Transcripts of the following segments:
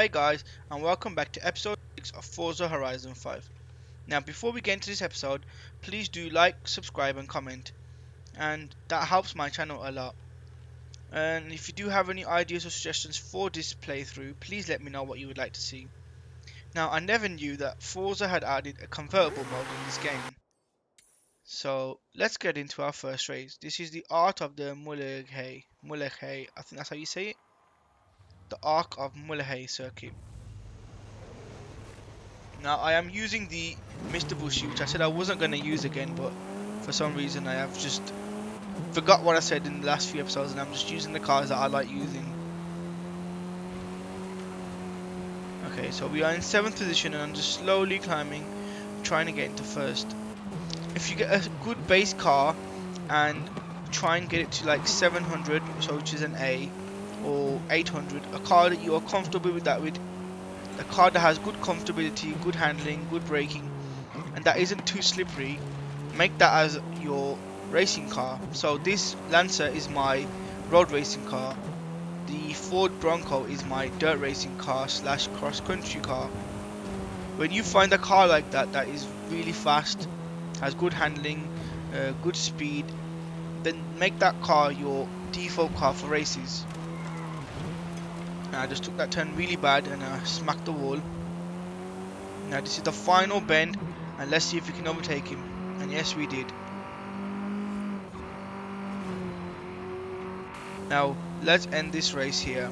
Hey guys, and welcome back to episode 6 of Forza Horizon 5. Now before we get into this episode, please do like, subscribe and comment, and that helps my channel a lot. And if you do have any ideas or suggestions for this playthrough, please let me know what you would like to see. Now I never knew that Forza had added a convertible mode in this game. So let's get into our first race. This is the Art of the Mulehey, I think that's how you say it. The Arc of Mulehey circuit. Now I am using the Mr. Bushy, which I said I wasn't going to use again, but for some reason I have just forgot what I said in the last few episodes, and I'm just using the cars that I like using. Okay, so we are in 7th position and I'm just slowly climbing, trying to get into 1st. If you get a good base car and try and get it to like 700, so which is an A, or 800, a car that you are comfortable with, a car that has good comfortability, good handling, good braking, and that isn't too slippery, make that as your racing car. So this Lancer is my road racing car. The Ford Bronco is my dirt racing car slash cross country car. When you find a car like that that is really fast, has good handling, good speed, then make that car your default car for races. And I just took that turn really bad and I smacked the wall. Now this is the final bend, and let's see if we can overtake him. And yes, we did. Now let's end this race here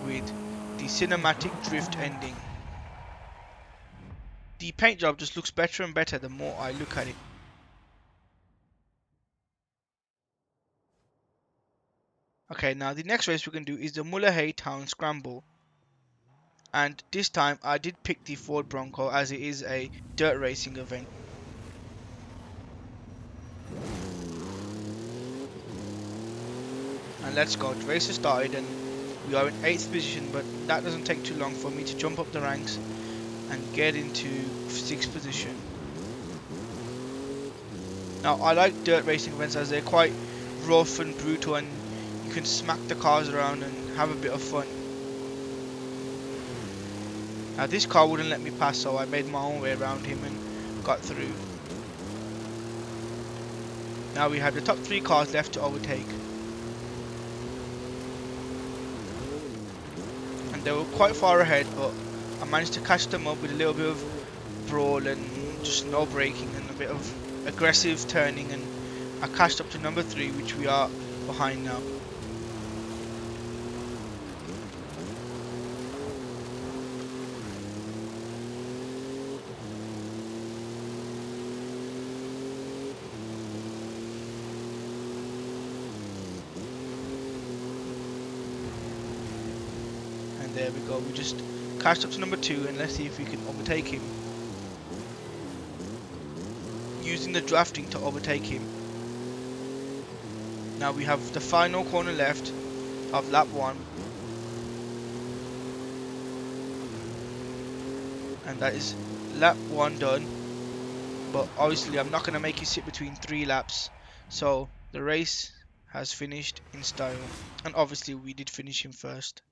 with the cinematic drift ending. The paint job just looks better and better the more I look at it. Okay, now the next race we're going to do is the Mulehey Town Scramble. And this time I did pick the Ford Bronco as it is a dirt racing event. And let's go. The race has started and we are in 8th position, but that doesn't take too long for me to jump up the ranks and get into 6th position. Now I like dirt racing events as they're quite rough and brutal and you can smack the cars around and have a bit of fun. Now this car wouldn't let me pass, so I made my own way around him and got through. Now we have the top 3 cars left to overtake. And they were quite far ahead, but I managed to catch them up with a little bit of brawl and just no braking and a bit of aggressive turning, and I catched up to number 3, which we are behind now. And there we go, we just catched up to number 2, and let's see if we can overtake him. Using the drafting to overtake him. Now we have the final corner left of lap 1. And that is lap 1 done. But obviously I'm not going to make you sit between 3 laps. So the race has finished in style. And obviously we did finish him first.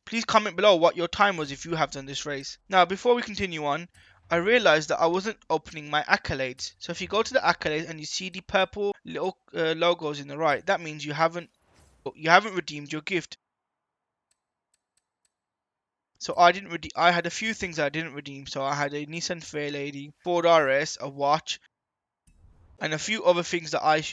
Please comment below what your time was if you have done this race. Now before we continue on, I realized that I wasn't opening my accolades. So if you go to the accolades and you see the purple little logos in the right, that means you haven't redeemed your gift. So I had a few things I didn't redeem. So I had a Nissan Fairlady, Ford RS, a watch, and a few other things that I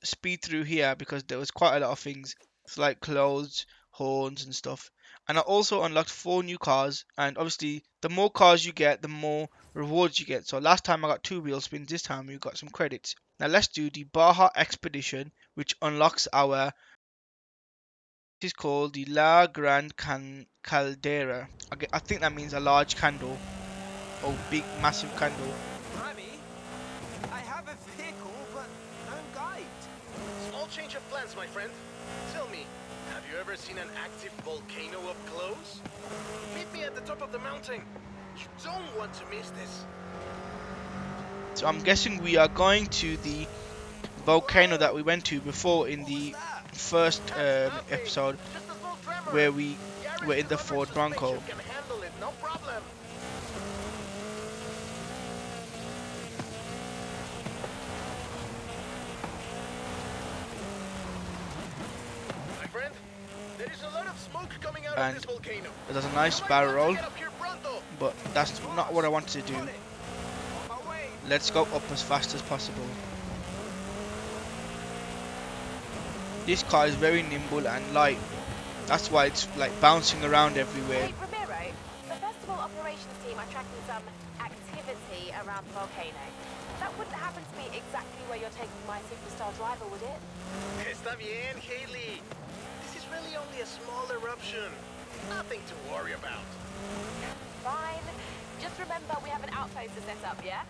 speed through here because there was quite a lot of things. It's like clothes, horns and stuff. And I also unlocked 4 new cars, and obviously the more cars you get, the more rewards you get. So last time I got 2 wheel spins, this time we got some credits. Now let's do the Baja Expedition, which unlocks our, this is called the La Gran Caldera. I think that means a large candle, or big massive candle. I have a vehicle, but no guide. Small change of plans, my friend. Tell me, have you ever seen an active volcano up close? Meet me at the top of the mountain. You don't want to miss this. So I'm guessing we are going to the volcano that we went to before in the first episode, where we we're in the Ford Bronco. You can handle it, no problem. My friend, there is a lot of smoke coming out of And this volcano. there's a nice You might barrel want to roll, get up here pronto. but that's not what I wanted to do. On my way. Let's go up as fast as possible. This car is very nimble and light. That's why it's like bouncing around everywhere. Hey, Ramiro, the festival operations team are tracking some activity around the volcano. That wouldn't happen to be exactly where you're taking my superstar driver, would it? Está bien, Haley. This is really only a small eruption. Nothing to worry about. Fine. Just remember we have an outpost to set up, yeah?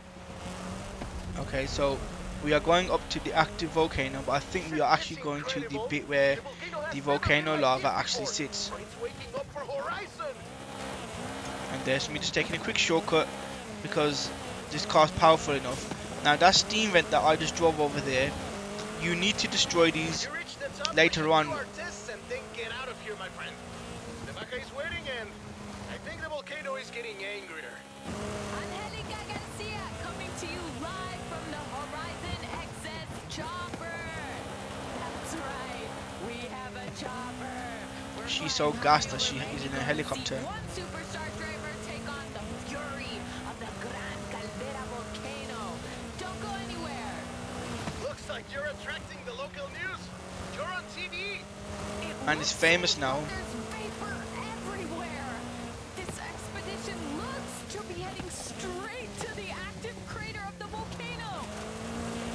Okay, so we are going up to the active volcano, but I think we are actually going to the bit where the volcano lava actually sits. It's waking up for Horizon. And there's me just taking a quick shortcut because this car's powerful enough. Now that steam vent that I just drove over there, you need to destroy these You reach the top, later we should on. do our tests and then get out of here, my friend. The Baja is waiting, and I think the volcano is getting angrier. Angelica Garcia coming to you live from the Horizon XS chopper. That's right, we have a chopper. We're She's flying so gassed high that she over is in a Mexico to helicopter. see one superstar driver take on the fury of the Gran Caldera volcano. Don't go anywhere. Looks like you're attracting the local news. You're on TV. And it's famous now. There's vapor everywhere. This expedition looks to be heading straight to the active crater of the volcano.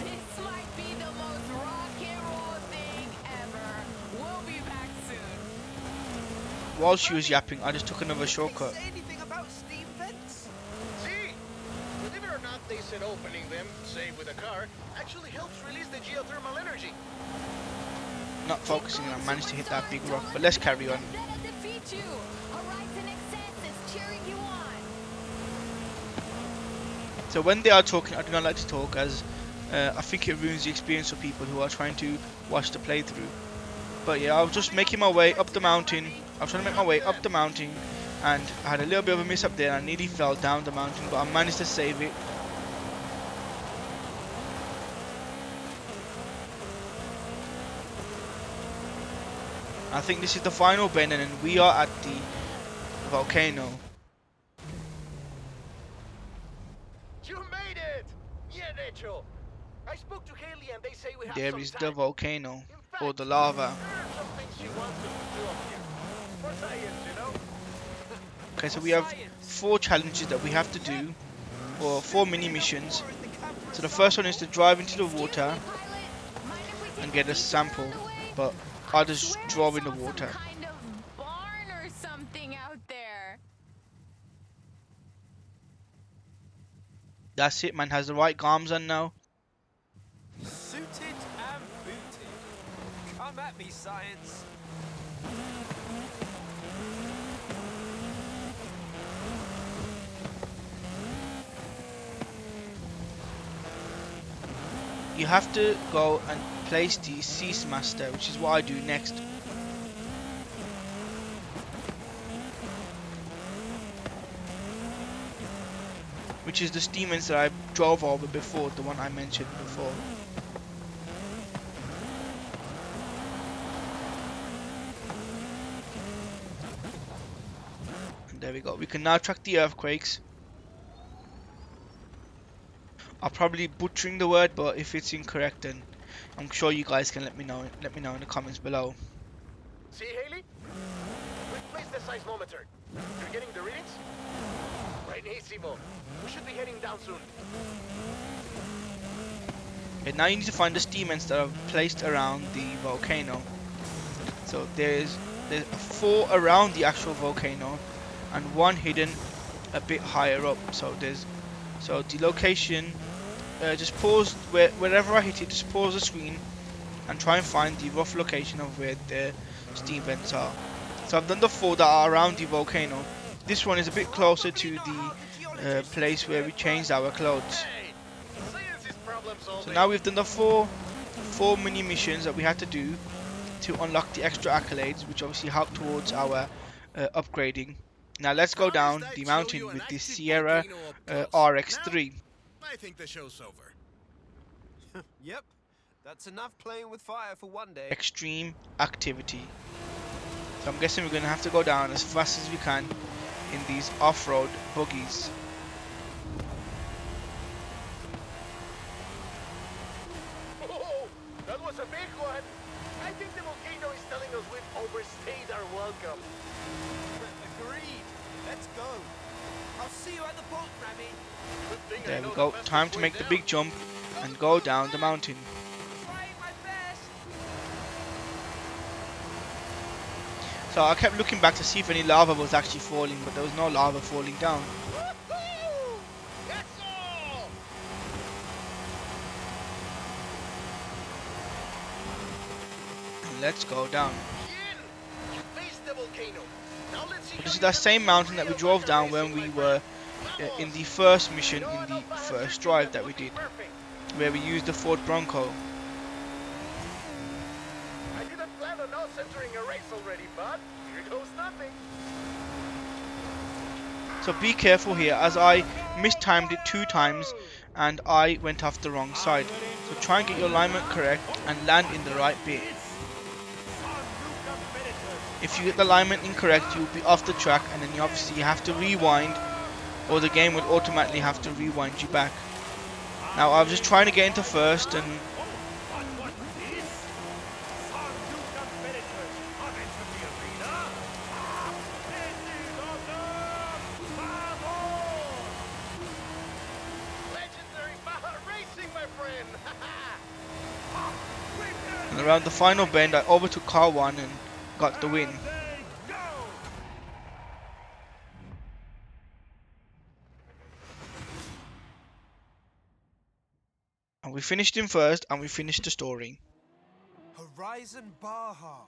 This might be the most rock and roll thing ever. We'll be back soon. While she was yapping, I just took another shortcut. Say anything about steam vents? See, believe it or not, they said opening them, say with a car, actually helps release the geothermal energy. Not focusing, and I managed to hit that big rock, but let's carry on. That'll defeat you. Horizon XS is cheering you on. So when they are talking, I do not like to talk, as I think it ruins the experience for people who are trying to watch the playthrough. But yeah, I was just making my way up the mountain. I was trying to make my way up the mountain, and I had a little bit of a miss up there, and I nearly fell down the mountain, but I managed to save it. I think this is the final bend, and we are at the volcano. You made it! Yeah, Rachel. I spoke to Haley and they say we have There some is time. the volcano, In fact, or the lava. there are some things she wants us to do up here. For science, you know? Okay, so we have 4 challenges that we have to do, or 4 mini missions. So the first one is to drive into the water and get a sample, but I just drove in the water. Kind of barn or something out there. That's it, man. Has the right arms on now. Suited and booted. Come at me, science. You have to go and place the Seamaster, which is what I do next. Which is the steam engine that I drove over before, the one I mentioned before. And there we go. We can now track the earthquakes. I'm probably butchering the word, but if it's incorrect, then I'm sure you guys can let me know. Let me know in the comments below. See, Haley? We've placed the seismometer. You're getting the readings? Buenísimo. We should be heading down soon. Okay, now you need to find the steam vents that are placed around the volcano. So there's 4 around the actual volcano, and 1 hidden a bit higher up. So the location. Just pause wherever I hit it. Just pause the screen and try and find the rough location of where the steam vents are. So I've done the 4 that are around the volcano. This one is a bit closer to the place where we changed our clothes. Hey! Science is problem solving. So now we've done the four mini missions that we had to do to unlock the extra accolades, which obviously help towards our upgrading. Now let's go down the mountain with this Sierra RX3. I think the show's over. Yep, that's enough playing with fire for one day. Extreme activity. So I'm guessing we're going to have to go down as fast as we can in these off-road buggies. Oh, that was a big one. I think the volcano is telling us we've overstayed our welcome. Agreed. Let's go. I'll see you at the boat, Remy. Good thing I There know we the go. fastest Time to way make the down. big jump and go down the mountain. Trying my best. So I kept looking back to see if any lava was actually falling, but there was no lava falling down. Woohoo! Yes, sir! And let's go down. Yin, you faced the volcano. Now let's see This how is you that can same do mountain that we real drove Baja down when racing, we my were friend. in the Vamos. first mission No, in the no Baja first circuit drive that we would be did, perfect. where we used the Ford Bronco. I didn't plan on us entering a race already, but here goes nothing. So be careful here, as I mistimed it 2 times and I went off the wrong side. So try and get your alignment correct and land in the right bit. If you get the alignment incorrect, you'll be off the track, and then you obviously have to rewind, or the game will automatically have to rewind you back. Now I was just trying to get into first, and Legendary Baja racing, my friend. around the final bend I overtook car 1 and got the win. And we finished him first, and we finished the story. Horizon Baja.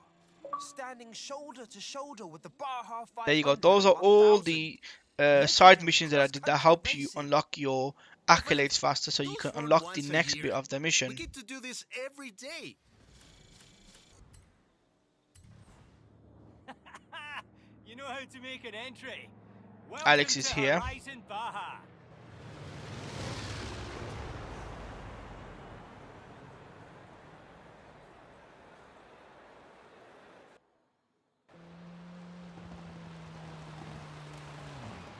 Standing shoulder to shoulder with the Baja 500. There you go. Those are all the side missions that I did that help you unlock your accolades faster, so you can unlock the next bit of the mission. We get to do this every day. You know how to make an entry. Alex Welcome is to here. Horizon Baja.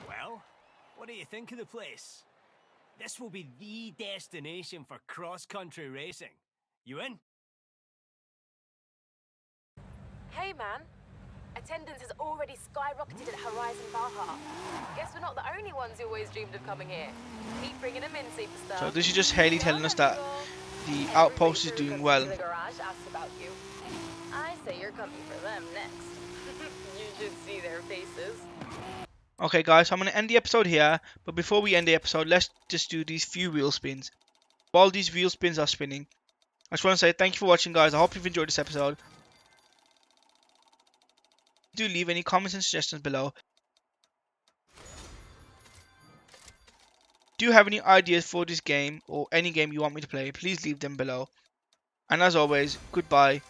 Well, what do you think of the place? This will be the destination for cross-country racing. You in? Hey man, attendance has already skyrocketed at Horizon Baja. Guess we're not the only ones who always dreamed of coming here. Keep bringing them in, superstar. So this is just Haley telling us that the outpost is doing well. The garage asks about you. I say you're coming for them next. You should see their faces. Okay guys, so I'm going to end the episode here, but before we end the episode, let's just do these few wheel spins. While these wheel spins are spinning, I just want to say thank you for watching guys. I hope you've enjoyed this episode. Do leave any comments and suggestions below. Do you have any ideas for this game or any game you want me to play, please leave them below. And as always, goodbye